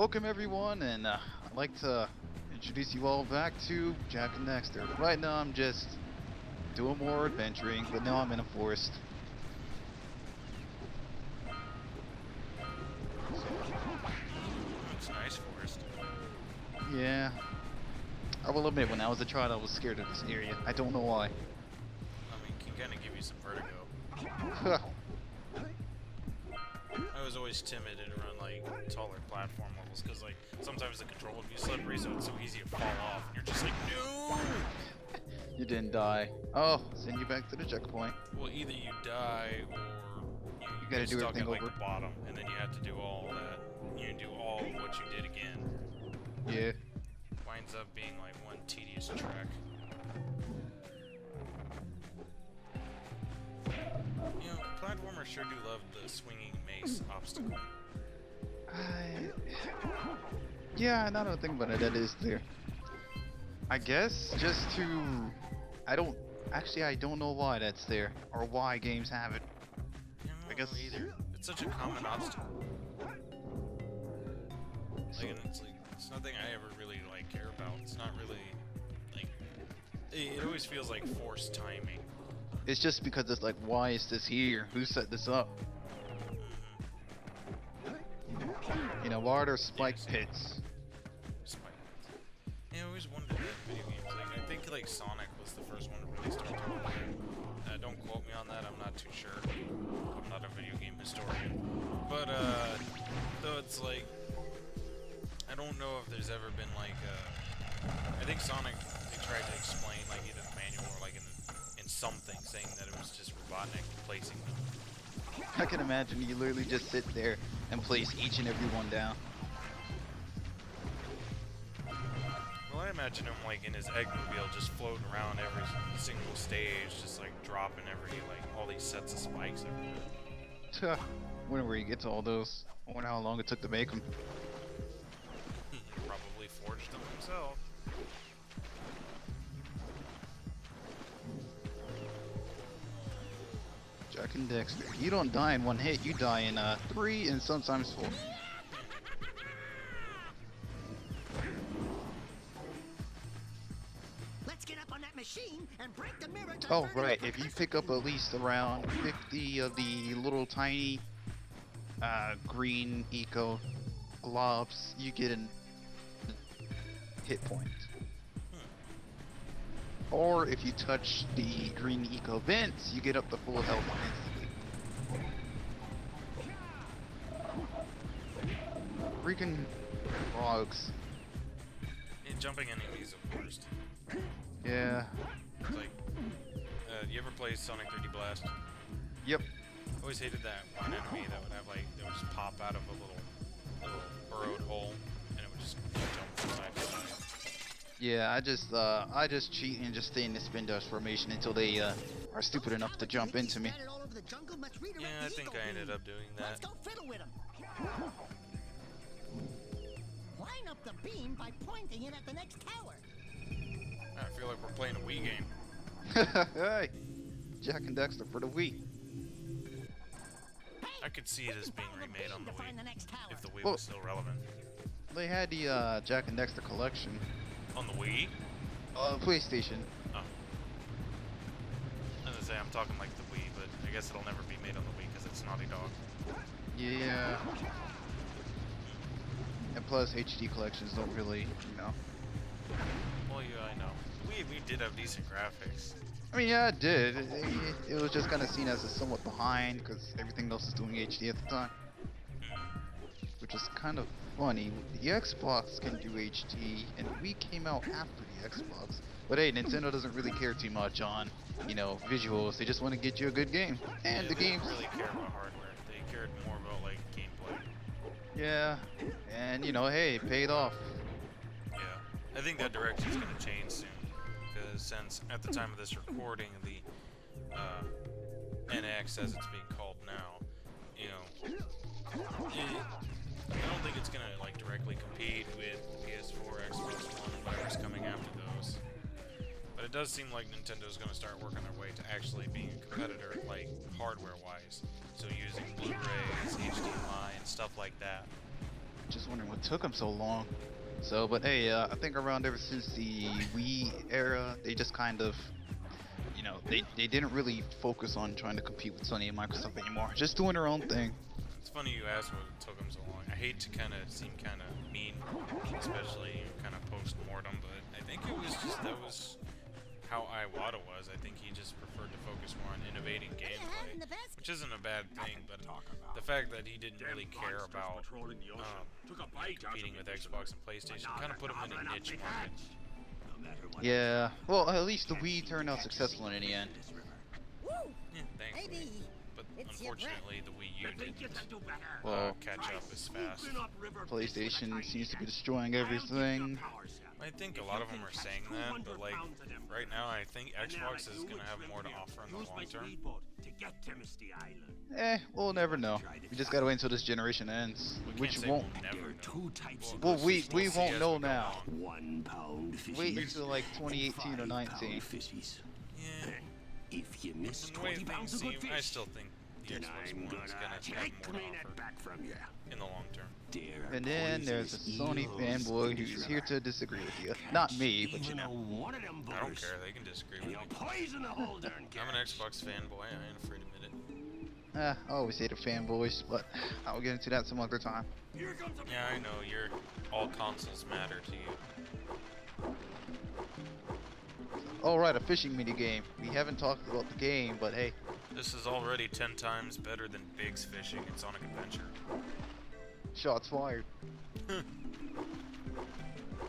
Welcome everyone, and I'd like to introduce you all back to Jak and Daxter. Right now I'm just doing more adventuring, but now I'm in a forest. It's a nice forest. Yeah. I will admit, when I was a child I was scared of this area. I don't know why. I mean, can kind of give you some vertigo. I was always timid and around like taller platform levels because like sometimes the control would be slippery, so it's so easy to fall off. And you're just like, no. You didn't die. Oh, send you back to the checkpoint. Well, either you die or you gotta get do stuck everything at like over. the bottom, and then you have to do all that. You do all of what you did again. Yeah. Winds up being like one tedious track. You know, platformers sure do love the swinging mace obstacle. Yeah, now that I think about it, that is there. I guess just to... I don't know why that's there, or why games have it. I guess either. It's such a common obstacle. Like, and it's nothing I ever really like care about. It's not really like it always feels like forced timing. It's just because it's like, why is this here? Who set this up? You know, why are there spike pits? Spike pits. Yeah, I always wondered that in video games. Like, I think like Sonic was the first one to really start talking about it. Don't quote me on that. I'm not too sure. I'm not a video game historian. But though it's like, I don't know if there's ever been like I think Sonic, they tried to explain like either the manual or like in something saying that it was just Robotnik placing them. I can imagine you literally just sit there and place each and every one down. Well, I imagine him like in his eggmobile just floating around every single stage, just like dropping all these sets of spikes everywhere. Whenever he gets all those, I wonder how long it took to make them. Probably forged them himself. Jak and Daxter. You don't die in one hit, you die in 3 and sometimes 4. Let's get up on that machine and break the mirror. Oh right, if you pick up at least around 50 of the little tiny green eco globs, you get a hit point. Or if you touch the green eco vents, you get up to full health instantly. Freaking frogs. And jumping enemies, of course. Yeah. It's like, you ever play Sonic 3D Blast? Yep. Always hated that one enemy that would have like, that would just pop out of a little burrowed hole, and it would just jump from side to side. Yeah, I just cheat and just stay in the spin dash formation until they are stupid enough to jump into me. Yeah, I think I ended up doing that. Let's go fiddle with them. Line up the beam by pointing it at the next tower. I feel like we're playing a Wii game. Hey, Jak and Daxter for the Wii. I could see it as being remade on the Wii, if the Wii Well, was still relevant. They had the Jak and Daxter collection. On the Wii? PlayStation. Oh. I was gonna say, I'm talking like the Wii, but I guess it'll never be made on the Wii because it's Naughty Dog. Yeah. And plus, HD collections don't really, you know. Well, yeah, I know. We did have decent graphics. I mean, yeah, it did. It was just kind of seen as a somewhat behind because everything else is doing HD at the time. Which is kind of funny. The Xbox can do HD, and we came out after the Xbox. But hey, Nintendo doesn't really care too much on, you know, visuals. They just want to get you a good game. And the games. They didn't really care about hardware. They cared more about like gameplay. Yeah, and you know, hey, it paid off. Yeah, I think that direction's gonna change soon, because since at the time of this recording, the NX, as it's being called now, you know, I don't think it's gonna like directly compete with PS4, Xbox One, and whatever's coming after those. But it does seem like Nintendo's gonna start working their way to actually being a competitor, like hardware-wise. So using Blu-rays, HDMI, and stuff like that. just wondering what took them so long. So, but hey, I think around ever since the Wii era, they just kind of, you know, they didn't really focus on trying to compete with Sony and Microsoft anymore. Just doing their own thing. It's funny you asked what took them so long. I hate to kind of seem kind of mean, especially kind of post-mortem, but I think it was just that was how Iwata was. I think he just preferred to focus more on innovating gameplay, which isn't a bad thing, but the fact that he didn't really care about competing with Xbox and PlayStation kind of put him in a niche market. Yeah, well, at least the Wii turned out successful in the end. Yeah, thankfully. But unfortunately, the Wii U didn't Well, catch up as fast. PlayStation seems to be destroying everything. I think a lot of them are saying that, but like right now, I think Xbox is gonna have more to offer in the long term. We'll never know. We just gotta wait until this generation ends, We which can't say won't. we'll never know. Well, we we'll see won't as know we go now. along. Wait until like 2018 or 19. Yeah. If you miss The way 20 things pounds of seem, good fish, I still think the then Xbox I'm One gonna is gonna have take more to it offer back from you. in the long term. And then there's a Sony fanboy who's here to disagree with you. Not me, but you know. I don't care. They can disagree with me. Poison the whole darn I'm an Xbox fanboy. I ain't afraid to admit it. I always hate the fanboys, but I'll get into that some other time. Yeah, I know. All consoles matter to you. Alright, a fishing mini game. We haven't talked about the game, but hey. This is already 10 times better than Big's fishing in Sonic Adventure. Shots fired.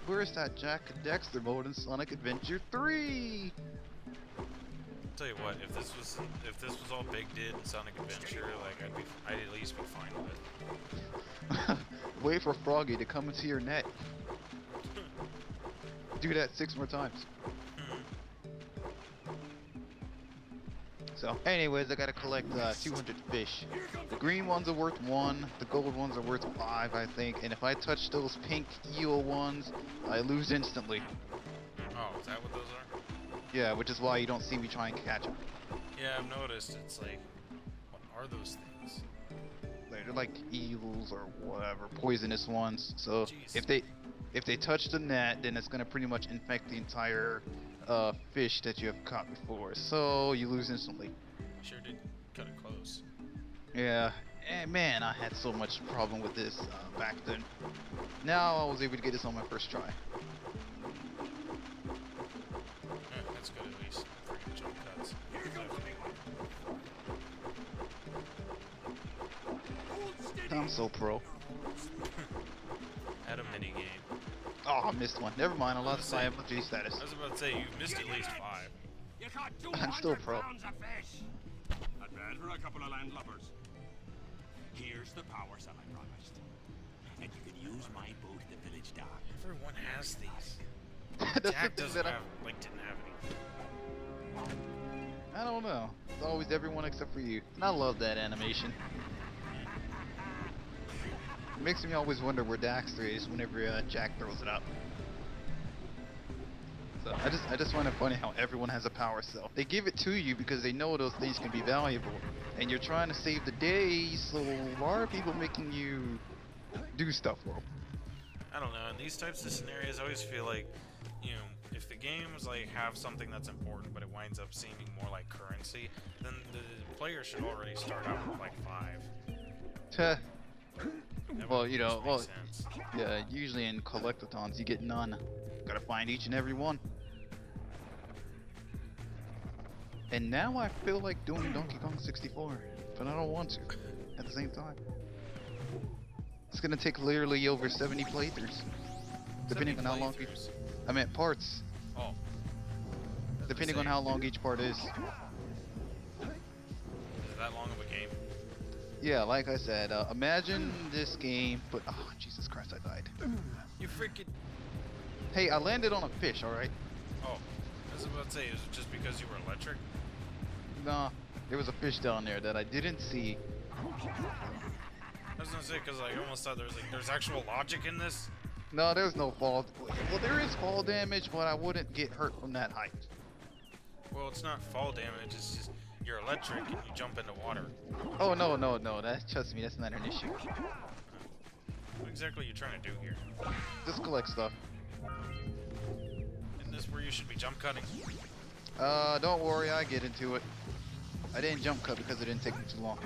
Where's that JAK and Daxter mode in Sonic Adventure 3? Tell you what, if this was all Big did in Sonic Adventure, like I'd at least be fine with it. Wait for Froggy to come into your net. Do that 6 more times. So, anyways, I gotta collect 200 fish. The green ones are worth 1, the gold ones are worth 5, I think, and if I touch those pink eel ones, I lose instantly. Oh, is that what those are? Yeah, which is why you don't see me try and catch them. Yeah, I've noticed. It's like, what are those things? They're like eels or whatever, poisonous ones. So Jeez. if they touch the net, then it's gonna pretty much infect the entire fish that you have caught before. So you lose instantly. Sure did cut it close. Yeah, and man, I had so much problem with this back then. Now I was able to get this on my first try. Yeah, that's good at least. Freaking jump cuts. I'm so pro. At a mini game. Oh, I missed one. Never mind, I lost my I was FLG status. I was about to say you missed at least 5. You caught I'm still 200 pro. pounds of fish. Not bad for a couple of landlubbers. Here's the power cell I promised. And you can use my boat at the village dock. Everyone has these. That's the Jack thing doesn't that have, like, didn't have any. I don't know. It's always everyone except for you. And I love that animation. It makes me always wonder where Daxter is whenever Jack throws it up. So I just find it funny how everyone has a power cell. They give it to you because they know those things can be valuable, and you're trying to save the day. So why are people making you do stuff for them? I don't know. In these types of scenarios, I always feel like, you know, if the games like have something that's important, but it winds up seeming more like currency, then the player should already start out with like 5. That Well, would you just know, make well, sense. yeah, usually in collectathons you get none. Gotta find each and every one. And now I feel like doing Donkey Kong 64, but I don't want to at the same time. It's gonna take literally over 70 playthroughs, depending on how long each. Playthroughs. I meant parts, Oh. depending on how long each part is. Is it that long of a game? Yeah, like I said, imagine this game, but oh Jesus Christ, I died. You freaking. Hey, I landed on a fish, all right. Oh. I was about to say, is it just because you were electric? Nah, there was a fish down there that I didn't see. I was gonna say, because I almost thought there's actual logic in this. No, there's no fall. Well, there is fall damage, but I wouldn't get hurt from that height. Well, it's not fall damage, it's just you're electric and you jump into water. Oh no, no, no. Trust me, that's not an issue. What exactly are you trying to do here? Just collect stuff. Isn't this where you should be jump cutting? Don't worry, I get into it. I didn't jump cut because it didn't take me too long.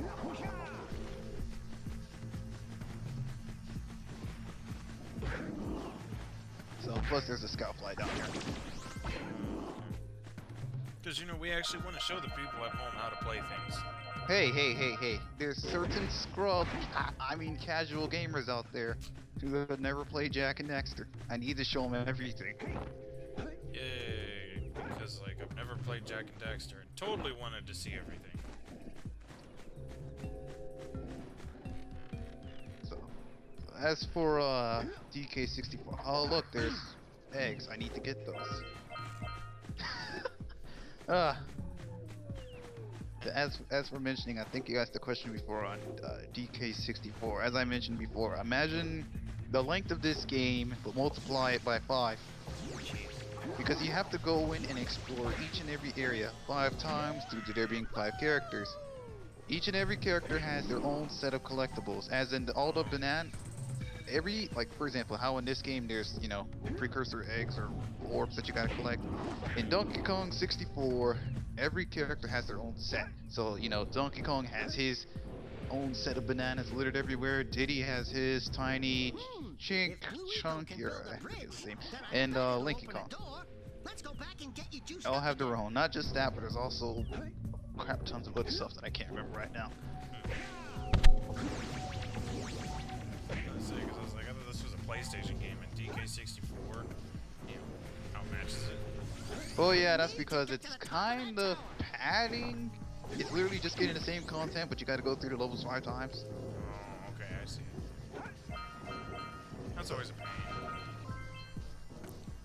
So, plus there's a scout fly down here. Because, you know, we actually want to show the people at home how to play things. Hey. There's certain scrub, I mean casual gamers out there who have never played Jak and Daxter. I need to show them everything. Yay. Because, like, I've never played Jak and Daxter and totally wanted to see everything. So, as for, DK64, oh look, there's eggs. I need to get those. As for mentioning, I think you asked the question before on DK64. As I mentioned before, imagine the length of this game, but multiply it by 5. Because you have to go in and explore each and every area 5 times due to there being 5 characters. Each and every character has their own set of collectibles, as in all the banana. Like for example, how in this game there's, you know, precursor eggs or orbs that you gotta collect. In Donkey Kong 64, every character has their own set. So, you know, Donkey Kong has his own set of bananas littered everywhere. Diddy has his tiny chunk, or I think it's the same. And Linky Kong. All have their own. Not just that, but there's also crap tons of other stuff that I can't remember right now. Because I was like, I thought this was a PlayStation game, and DK64, you know, outmatches it. Oh yeah, that's because it's kind of padding. It's literally just getting the same content, but you gotta go through the levels 5 times. Oh, okay, I see. That's always a pain.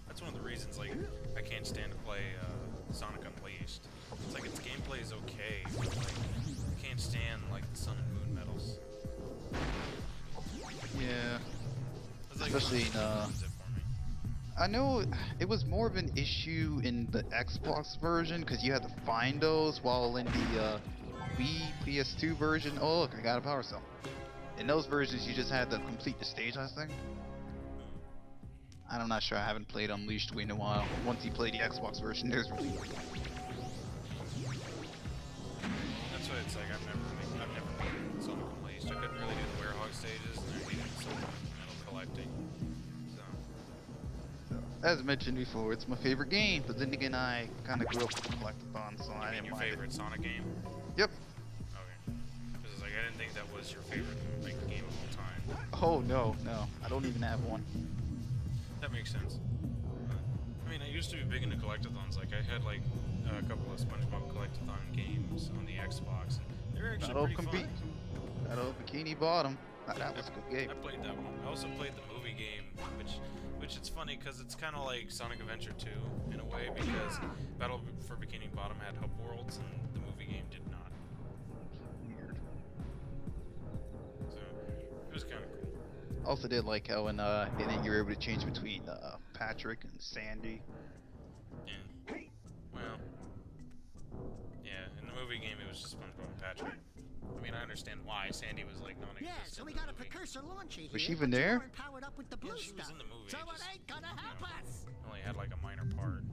That's one of the reasons, like, I can't stand to play Sonic Unleashed. It's like, its gameplay is okay, but, like, I can't stand, like, the Sun and Moon medals. Yeah. Like, especially in I know it was more of an issue in the Xbox version because you had to find those, while in the Wii PS2 version, oh look, I got a power cell. In those versions you just had to complete the stage, I think. I'm not sure, I haven't played Unleashed in a while. Once you play the Xbox version, there's really that's why it's like I've never played Sonic Unleashed. I couldn't really do the Werehog stages, and I needed some metal collecting. As mentioned before, it's my favorite game, but then again, I kind of grew up with collectathons, so I didn't mind it. Your favorite Sonic game? Yep. Okay. Because like I didn't think that was your favorite like game of all time. Oh no, I don't even have one. That makes sense. I mean, I used to be big into collectathons. Like I had like a couple of SpongeBob collectathon games on the Xbox. They were actually pretty fun. Battle of Bikini Bottom. That was a good game. I played that one. I also played the movie game, which it's funny because it's kind of like Sonic Adventure 2 in a way, because Battle for Bikini Bottom had hub worlds and the movie game did not. Weird. So it was kind of cool. Also did like how in it you were able to change between Patrick and Sandy. Yeah. Well. Yeah, in the movie game it was just SpongeBob and Patrick. I mean, I understand why Sandy was like non-existent. Yeah, so we got a precursor launcher here. Was she even there? Powered up with the blue she was in the movie. So it ain't gonna help us. Only had like a minor part.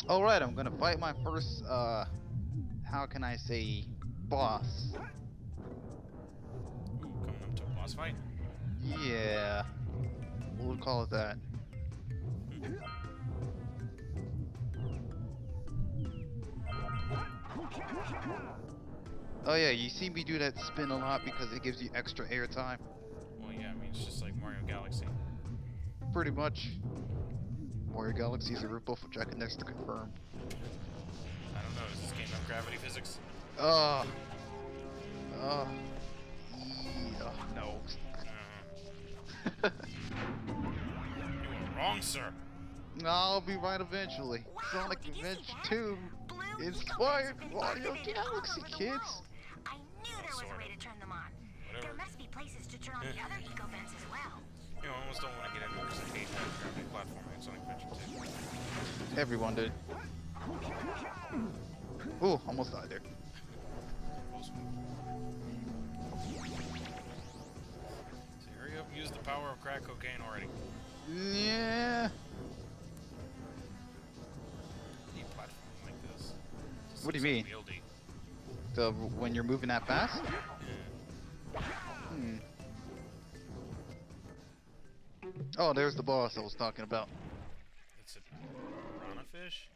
Alright, I'm gonna fight my first, how can I say, boss. Ooh, coming up to a boss fight? Yeah. We'll call it that. Oh yeah, you see me do that spin a lot because it gives you extra airtime. Well, yeah, I mean, it's just like Mario Galaxy. Pretty much. Mario Galaxy is a ripoff of Jak and Daxter confirmed. I don't know, does this game have gravity physics? Yeah, no. You were wrong, sir. I'll be right eventually. Sonic Adventure 2 inspired Mario Galaxy, kids. I knew there was a way to turn them on. There must be places to turn on the other eco vents as well. You know, I almost don't want to get into it because I hate that gravity platforming in Sonic Adventure 2. Everyone did. Oh, almost died there. Close one. So hurry up, use the power of crack cocaine already. Yeah. Need platforming like this. Just What do you looks mean? unwieldy. The when you're moving that fast? Yeah. Hmm. Oh, there's the boss I was talking about. It's a piranha fish?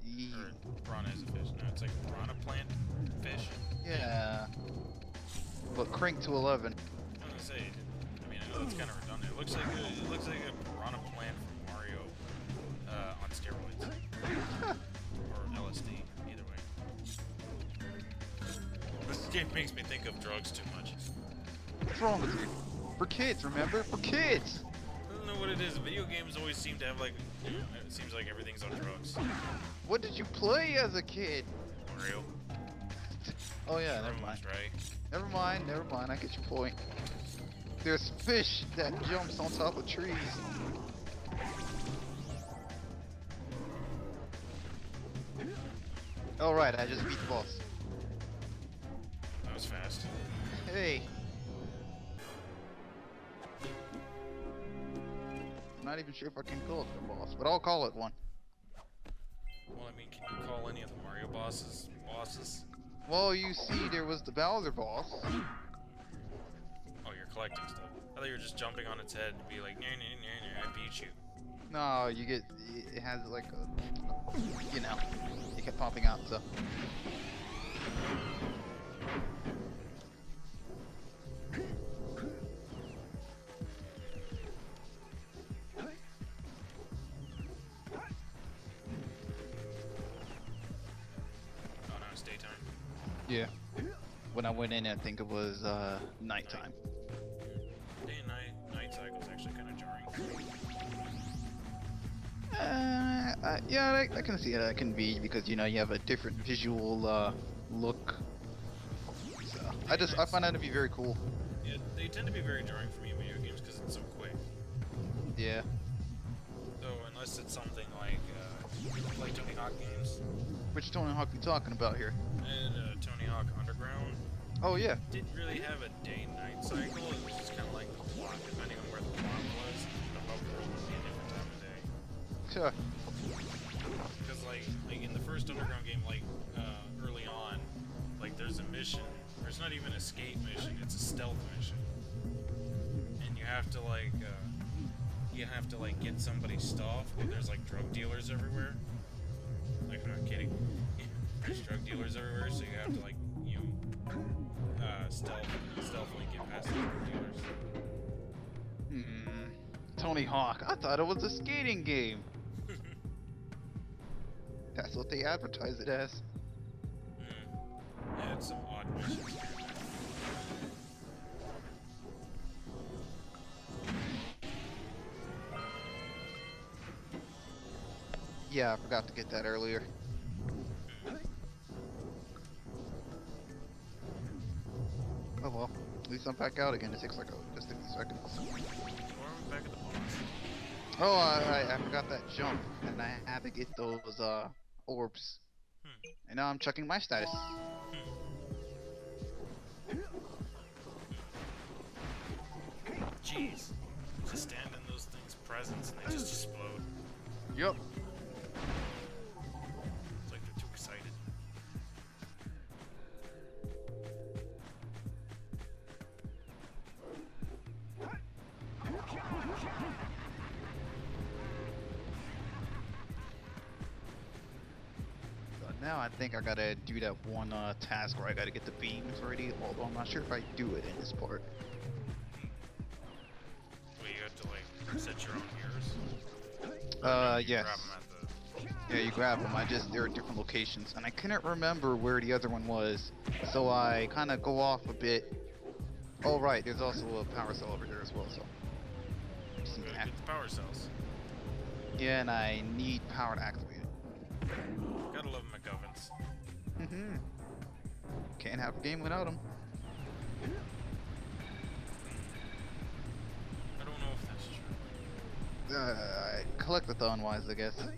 Ye- Or piranha is a fish. No, it's like a piranha plant fish. Yeah. But crank to 11. I was gonna say, I mean, I know it's kind of redundant. It looks like a piranha plant from Mario on steroids. Or LSD, either way. This game makes me think of drugs too much. What's wrong with you? For kids, remember? For kids! I don't know what it is. Video games always seem to have like, you know, it seems like everything's on drugs. What did you play as a kid? Mario. Oh yeah, never Shrooms, mind. right? Never mind, I get your point. There's fish that jumps on top of trees. Alright, I just beat the boss. That was fast. Hey! I'm not even sure if I can call it a boss, but I'll call it one. Well, I mean, can you call any of the Mario bosses? Well, you see, there was the Bowser boss. Oh, you're collecting stuff. I thought you were just jumping on its head to be like, nah, nah, nah, nah, I beat you. No, you get, it has like a, you know, it kept popping out, so. Oh, no, it's daytime. Yeah. When I went in, I think it was, nighttime. Day and night cycle's actually kind of jarring. Yeah, I can see how that can be because you know you have a different visual look. So I find that to be very cool. Yeah, they tend to be very jarring for me in video games because it's so quick. Yeah. So unless it's something like play Tony Hawk games. Which Tony Hawk we talking about here? And Tony Hawk Underground Oh yeah. didn't really have a day-night cycle. It was just kind of like the plot, depending on where the plot was. The hub world would be a different time of day. Sure. Because like in the first Underground game, like early on, like there's a mission. There's not even an escape mission. It's a stealth mission, and you have to get somebody's stuff. And there's like drug dealers everywhere. Like I'm not kidding. There's drug dealers everywhere, so you have to like stealthily get past the drug dealers. Tony Hawk. I thought it was a skating game. That's what they advertise it as. Yeah, it's some odd missions. Yeah, I forgot to get that earlier. Oh well, at least I'm back out again. It takes like just 60 seconds. So why are we back at the boss? Oh, I forgot that jump, and I had to get those orbs. And now I'm checking my status. Jeez. Just stand in those things' presence and they just explode. Yup. It's like they're too excited. But now I think I gotta do that one task where I gotta get the beams ready, although I'm not sure if I do it in this part. Well, you have to like set your own mirrors. Yes. Grab 'em at the... Yeah, you grab them. There are different locations, and I couldn't remember where the other one was, so I kind of go off a bit. Oh right, there's also a power cell over here as well. So. Just need to Gotta get the power cells. Yeah, and I need power to activate it. Gotta love MacGuffins. Can't have a game without them. I don't know if that's true. Collectathon wise, I guess. Well,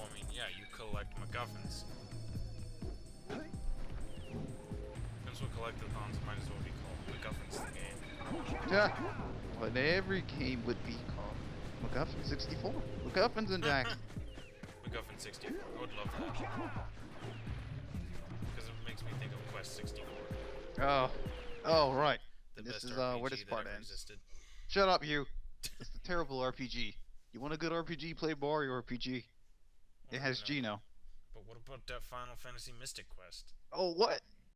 I mean, yeah, you collect MacGuffins. MacGuffins. That's what collectathons might as well be called. MacGuffins the game. Yeah. But every game would be called MacGuffin 64. MacGuffins and Daxter. MacGuffin 64. I would love that. Because it makes me think of Quest 64. Oh. Oh, right. The This best is RPG where this that part ever ends. existed. Shut up, you. It's the terrible RPG. You want a good RPG? Play Mario RPG. It Well, has no. Geno. But what about that Final Fantasy Mystic Quest? Oh, what?